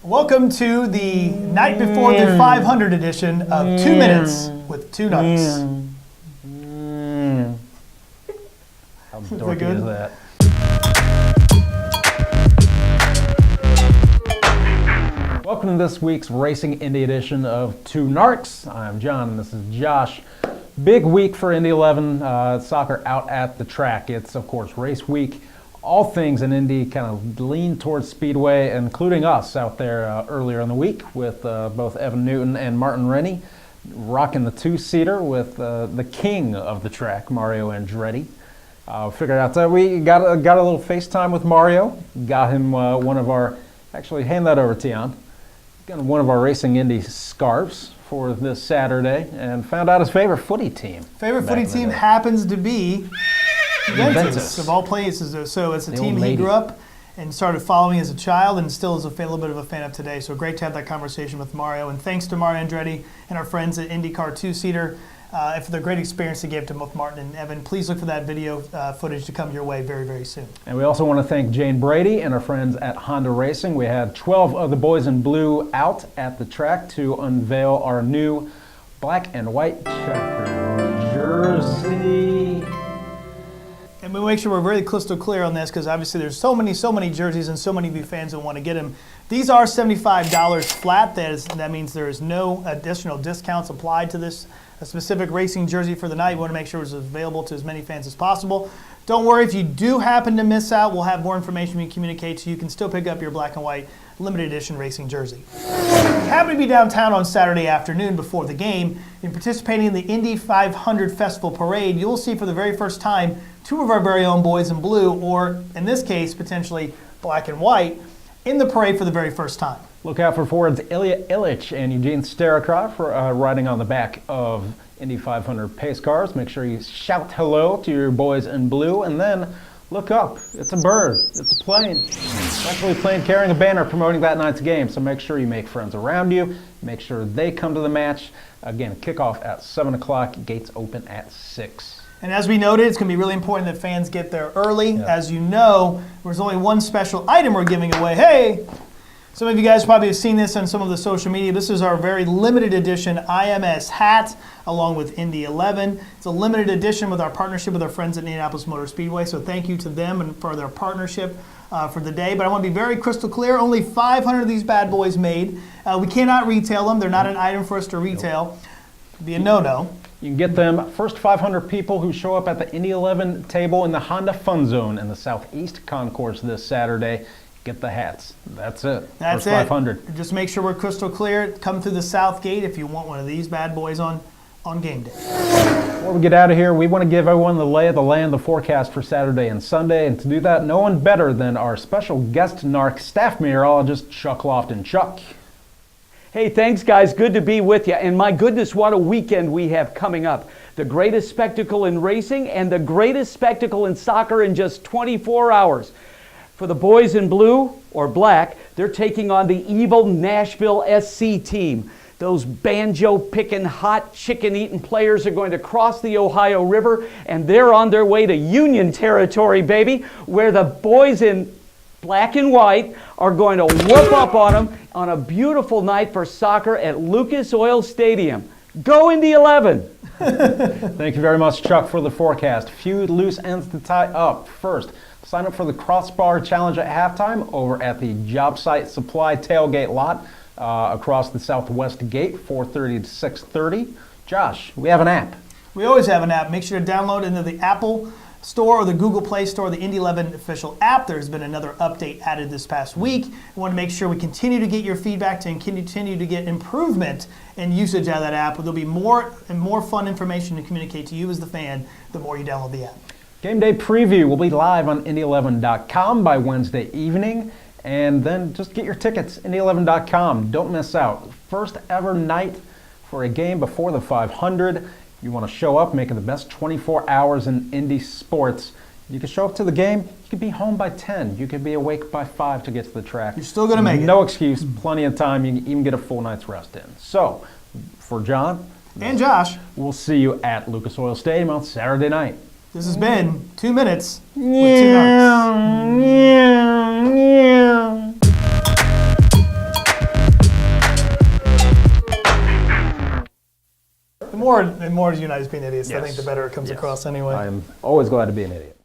Welcome to the night before the 500 edition of 2 Minutes with Two Narcs. How dorky is that? Welcome to this week's Racing Indy edition of Two Narcs. I'm John and this is Josh. Big week for Indy 11 soccer out at the track. It's, of course, race week. All things in Indy kind of lean towards Speedway, including us out there earlier in the week with both Evan Newton and Martin Rennie rocking the two-seater with the king of the track, Mario Andretti. Figured out that we got a little FaceTime with Mario. Got him one of our, actually hand that over, Tian. Got him one of our Racing Indy scarves for this Saturday and found out his favorite footy team. Favorite footy team happens to be Juventus, of all places. So it's a team he grew up and started following as a child and still is a little bit of a fan of today. So great to have that conversation with Mario. And thanks to Mario Andretti and our friends at IndyCar Two-Seater for the great experience they gave to both Martin and Evan. Please look for that video footage to come your way very, very soon. And we also want to thank Jane Brady and our friends at Honda Racing. We had 12 of the boys in blue out at the track to unveil our new black and white checker jersey. And we'll make sure we're very crystal clear on this because obviously there's so many jerseys and so many of you fans who want to get them. These are $75 flat. That means there is no additional discounts applied to this specific racing jersey for the night. We want to make sure it's available to as many fans as possible. Don't worry if you do happen to miss out. We'll have more information we communicate so you can still pick up your black and white limited edition racing jersey. Happy to be downtown on Saturday afternoon before the game and participating in the Indy 500 Festival Parade. You'll see for the very first time two of our very own boys in blue, or in this case, potentially black and white, in the parade for the very first time. Look out for forwards Ilya Illich and Eugene Staricroft for riding on the back of Indy 500 pace cars. Make sure you shout hello to your boys in blue, and then look up. It's a bird. It's a plane. It's actually a plane carrying a banner promoting that night's game, so make sure you make friends around you. Make sure they come to the match. Again, kickoff at 7 o'clock, gates open at 6. And as we noted, it's going to be really important that fans get there early. Yep. As you know, there's only one special item we're giving away. Hey! Some of you guys probably have seen this on some of the social media. This is our very limited edition IMS hat along with Indy 11. It's a limited edition with our partnership with our friends at Indianapolis Motor Speedway. So thank you to them and for their partnership for the day. But I want to be very crystal clear. Only 500 of these bad boys made. We cannot retail them. They're not an item for us to retail. It'd be a no-no. You can get them first 500 people who show up at the Indy 11 table in the Honda Fun Zone in the Southeast Concourse this Saturday. Get the hats. That's it. That's first 500. Just make sure we're crystal clear. Come through the South Gate if you want one of these bad boys on game day. Before we get out of here, we want to give everyone the lay of the land, the forecast for Saturday and Sunday. And to do that, no one better than our special guest narc staff meteorologist, Chuck Lofton. Chuck. Hey, thanks, guys. Good to be with you. And my goodness, what a weekend we have coming up. The greatest spectacle in racing and the greatest spectacle in soccer in just 24 hours. For the boys in blue, or black, they're taking on the evil Nashville SC team. Those banjo-picking, hot chicken-eating players are going to cross the Ohio River, and they're on their way to Union territory, baby, where the boys in black and white are going to whoop up on them on a beautiful night for soccer at Lucas Oil Stadium. Go Indy 11! Thank you very much, Chuck, for the forecast. Few loose ends to tie up. First, sign up for the Crossbar Challenge at halftime over at the Job Site Supply tailgate lot across the Southwest Gate, 4:30 to 6:30. Josh, we have an app. We always have an app. Make sure to download into the Apple Store or the Google Play Store, the Indy 11 official app. There's been another update added this past week. We want to make sure we continue to get your feedback and continue to get improvement in usage out of that app. There'll be more and more fun information to communicate to you as the fan the more you download the app. Game day preview will be live on Indy11.com by Wednesday evening. And then just get your tickets, Indy11.com. Don't miss out. First ever night for a game before the 500. You want to show up, make it the best 24 hours in Indy sports. You can show up to the game. You could be home by 10. You could be awake by 5 to get to the track. You're still going to make it. No excuse. Plenty of time. You can even get a full night's rest in. So, for John and Josh, we'll see you at Lucas Oil Stadium on Saturday night. This has been 2 Minutes with Two Narcs. The more you and I just being idiots, I Yes. think the better it comes Yes. across anyway. I'm always glad to be an idiot.